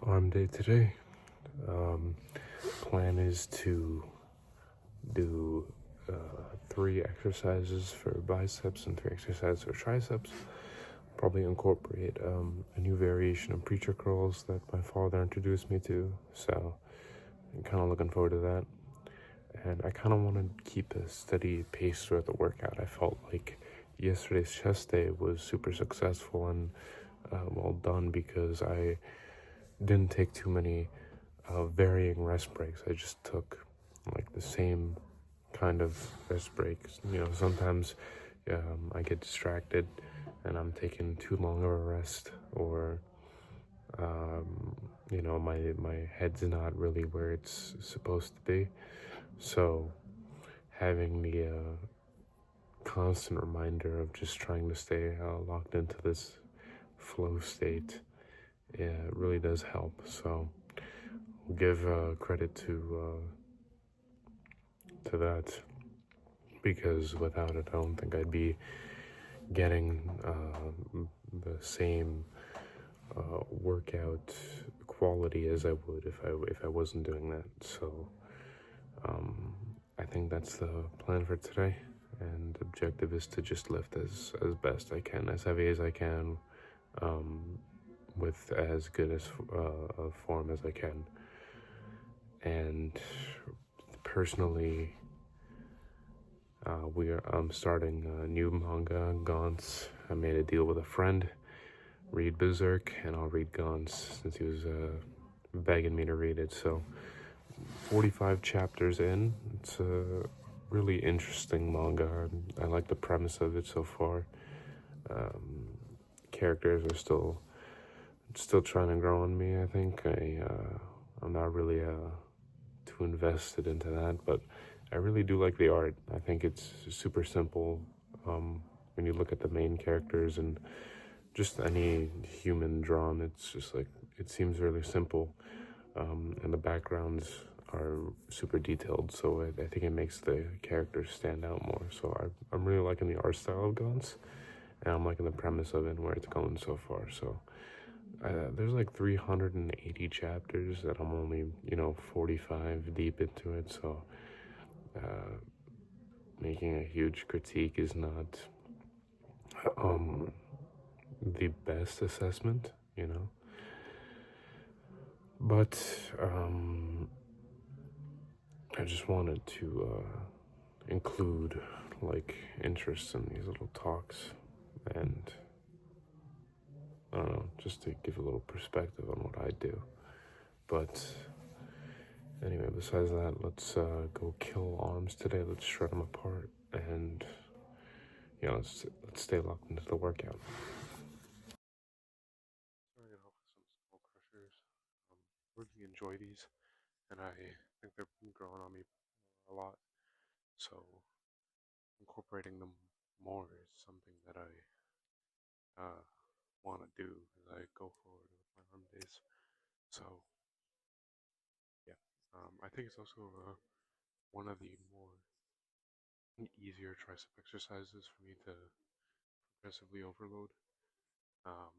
Arm day today. Um, Plan is to do 3 exercises for biceps and 3 exercises for triceps. Probably incorporate a new variation of preacher curls that my father introduced me to. So I'm kind of looking forward to that. And I kind of want to keep a steady pace throughout the workout. I felt like yesterday's chest day was super successful and well done because I didn't take too many varying rest breaks. I just took like the same kind of rest breaks. Sometimes I get distracted and I'm taking too long of a rest, or my head's not really where it's supposed to be. So having the constant reminder of just trying to stay locked into this flow state, yeah, it really does help. So I'll give credit to that, because without it, I don't think I'd be getting the same workout quality as I would if I wasn't doing that. So I think that's the plan for today, and the objective is to just lift as best I can, as heavy as I can, with as good as a form as I can. And personally, I'm starting a new manga, Gaunt's. I made a deal with a friend. Read Berserk, and I'll read Gaunt's since he was begging me to read it. So 45 chapters in. It's a really interesting manga. I like the premise of it so far. Characters are still trying to grow on me. I think I'm not really too invested into that, but I really do like the art. I think it's super simple. When you look at the main characters and just any human drawn, it's just like it seems really simple, and the backgrounds are super detailed. So I think it makes the characters stand out more. So I'm really liking the art style of Guns, and I'm liking the premise of it and where it's going so far. So there's like 380 chapters that I'm only 45 deep into it. So making a huge critique is not the best assessment. But I just wanted to include like interests in these little talks, and I don't know, just to give a little perspective on what I do. But anyway, besides that, let's go kill arms today. Let's shred them apart, and let's stay locked into the workout. Starting off with some skull crushers. Really enjoy these, and I think they're growing on me a lot. So incorporating them more is something that I want to do as I go forward with my arm days. So yeah, I think it's also one of the more easier tricep exercises for me to progressively overload. Um,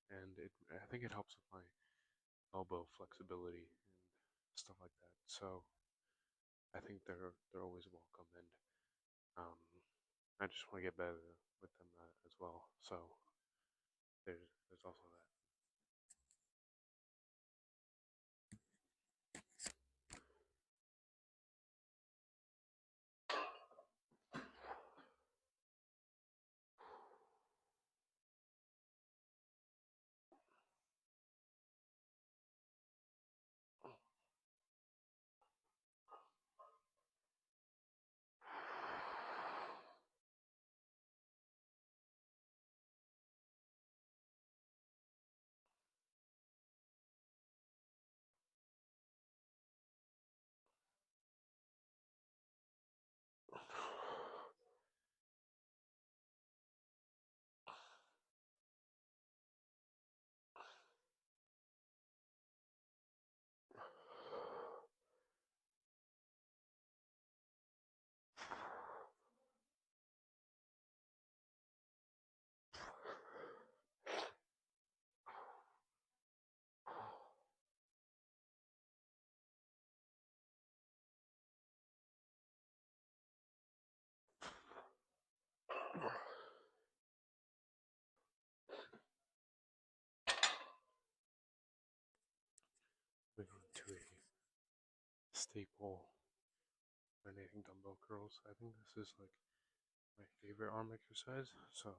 and I think it helps with my elbow flexibility and stuff like that. So I think they're always welcome, and um, I just want to get better with them as well. So there's also that. to a staple donating dumbbell curls. I think this is like my favorite arm exercise, so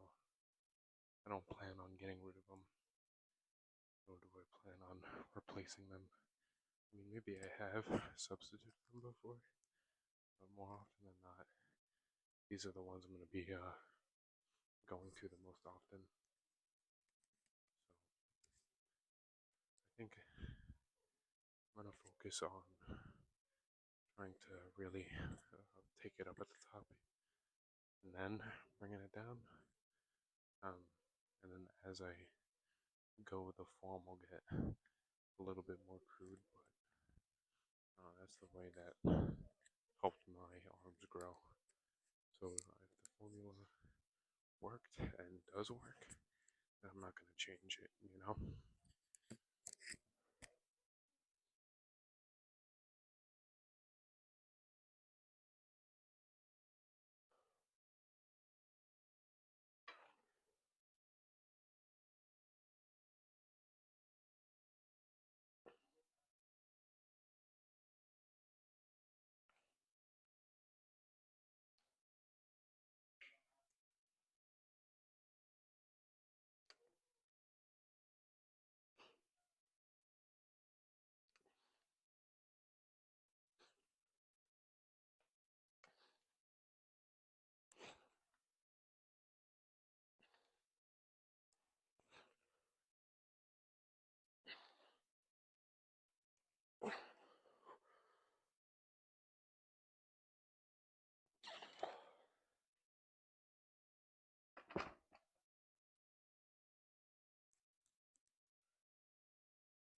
I don't plan on getting rid of them, nor do I plan on replacing them. I mean, maybe I have substituted them before, but more often than not, these are the ones I'm going to be going to the most often. So I think I'm going to focus on trying to really take it up at the top and then bringing it down. And then as I go, the form will get a little bit more crude, but that's the way that helped my arms grow. So if the formula worked and does work, then I'm not going to change it, you know?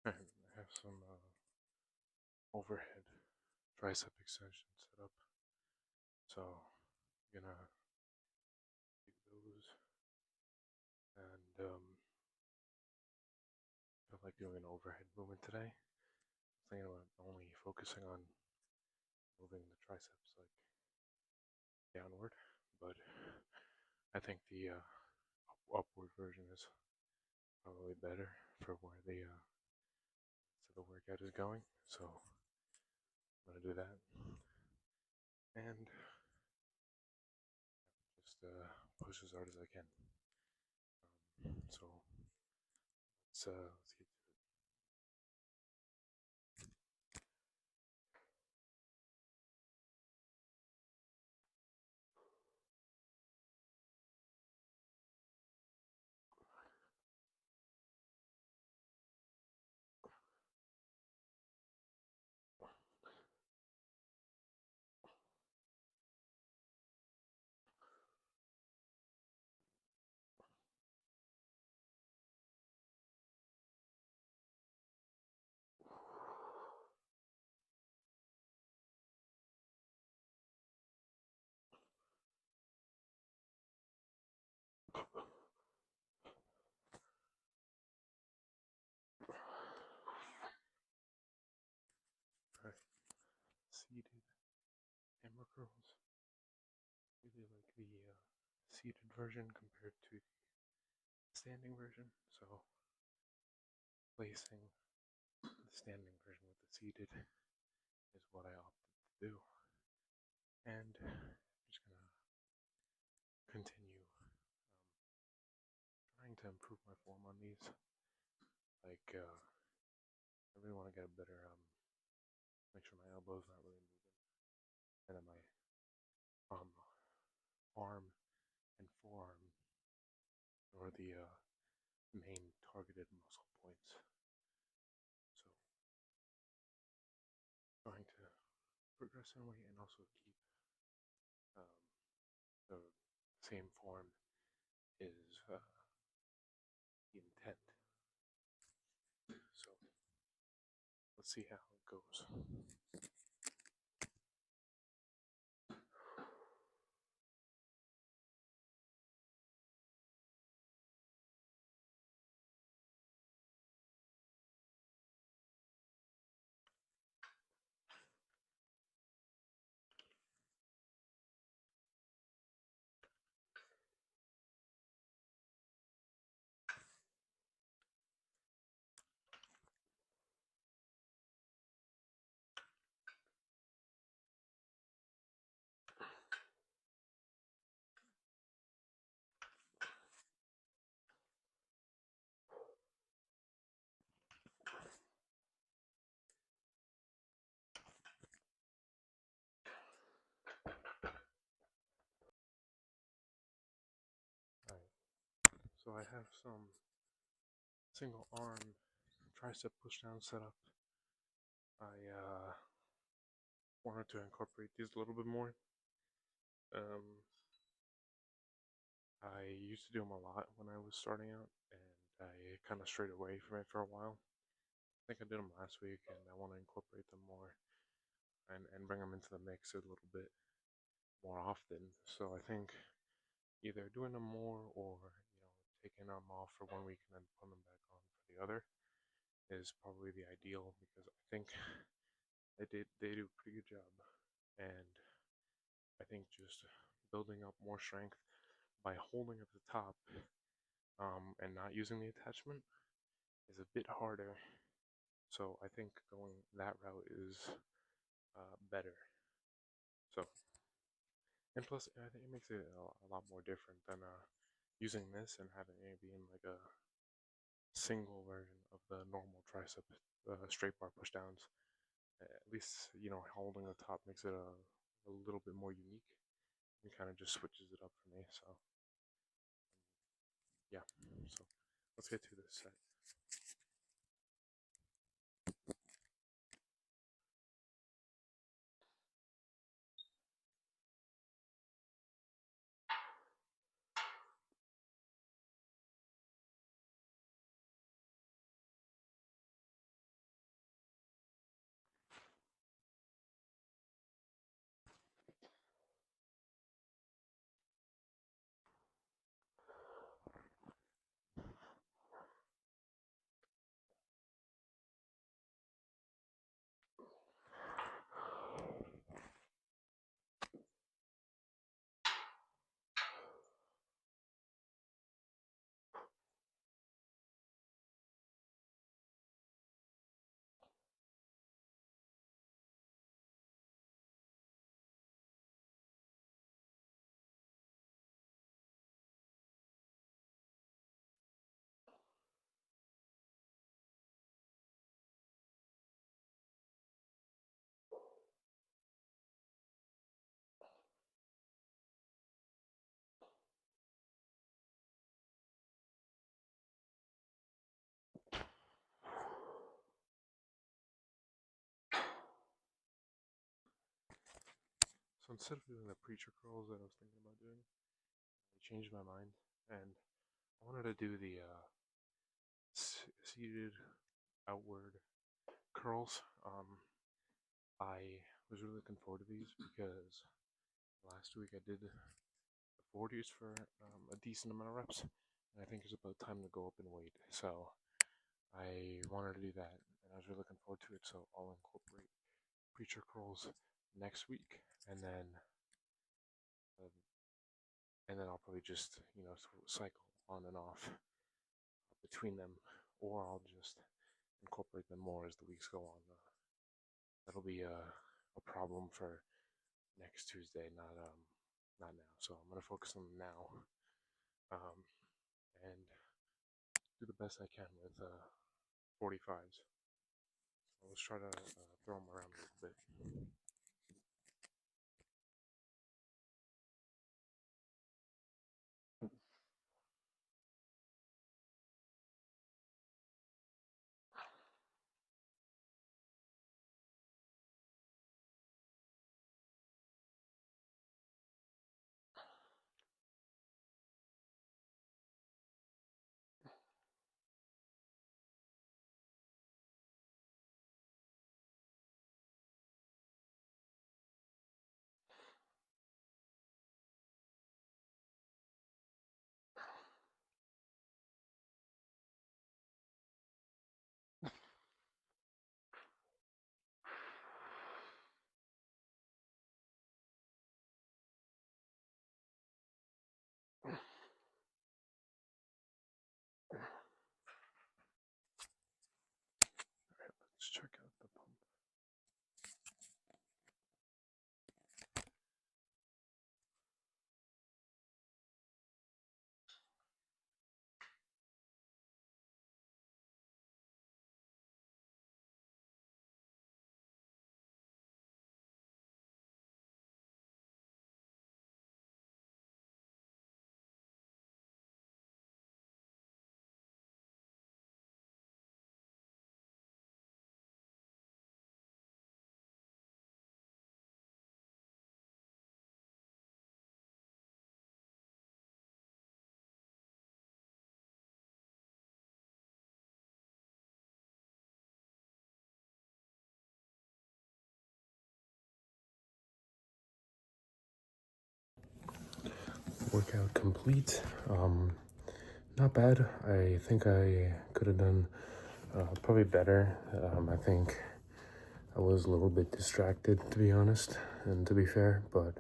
And I have some overhead tricep extensions set up. So I'm gonna take those and feel like doing an overhead movement today. I was thinking about only focusing on moving the triceps like downward, but I think the upward version is probably better for where the rest of the workout is going. So I'm gonna do that and just push as hard as I can. So let's get to it. Alright, seated hammer curls. Really like the seated version compared to the standing version. So placing the standing version with the seated is what I opted to do. And I'm just gonna continue trying to improve my form on these. Like, I really want to get a better, make sure my elbow's not really moving. And then my arm and forearm are the main targeted muscle points. So, trying to progress in a way and also keep the same form is the intent. So let's see how it goes. So I have some single arm tricep pushdown setup. I wanted to incorporate these a little bit more. Um, I used to do them a lot when I was starting out, and I kind of strayed away from it for a while. I think I did them last week, and I want to incorporate them more and bring them into the mix a little bit more often. So I think either doing them more or taking them off for 1 week and then putting them back on for the other is probably the ideal because I think they do a pretty good job, and I think just building up more strength by holding at the top and not using the attachment is a bit harder. So I think going that route is better. So and plus I think it makes it a lot more different than using this and having it be in like a single version of the normal tricep straight bar pushdowns. At least holding the top makes it a little bit more unique and kind of just switches it up for me. So yeah, so let's get to this set. So instead of doing the preacher curls that I was thinking about doing, I changed my mind and I wanted to do the seated outward curls. I was really looking forward to these because last week I did the 40s for a decent amount of reps, and I think it's about time to go up in weight. So I wanted to do that, and I was really looking forward to it. So I'll incorporate preacher curls next week, um, and then I'll probably just cycle on and off between them, or I'll just incorporate them more as the weeks go on. That'll be a problem for next Tuesday, not now. So I'm gonna focus on now, um, and do the best I can with 45s. So let's try to throw them around a little bit. workout complete. Not bad. I think I could have done probably better. I think I was a little bit distracted, to be honest, and to be fair, but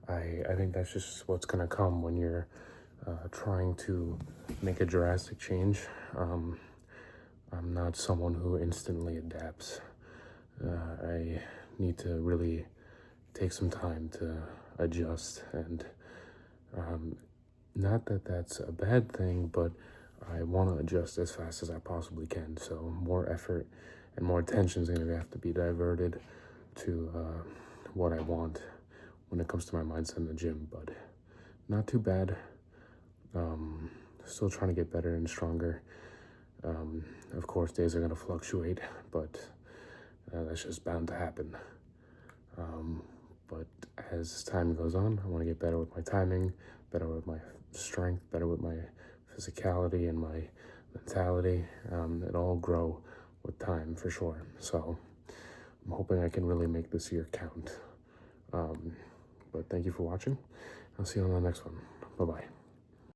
I think that's just what's gonna come when you're trying to make a drastic change. I'm not someone who instantly adapts. I need to really take some time to adjust, and not that that's a bad thing, but I want to adjust as fast as I possibly can. So more effort and more attention is going to have to be diverted to what I want when it comes to my mindset in the gym. But not too bad. Still trying to get better and stronger. Of course, days are going to fluctuate, but that's just bound to happen. But as time goes on, I want to get better with my timing, better with my strength, better with my physicality and my mentality. It'll all grow with time for sure. So I'm hoping I can really make this year count. But thank you for watching. I'll see you on the next one. Bye-bye.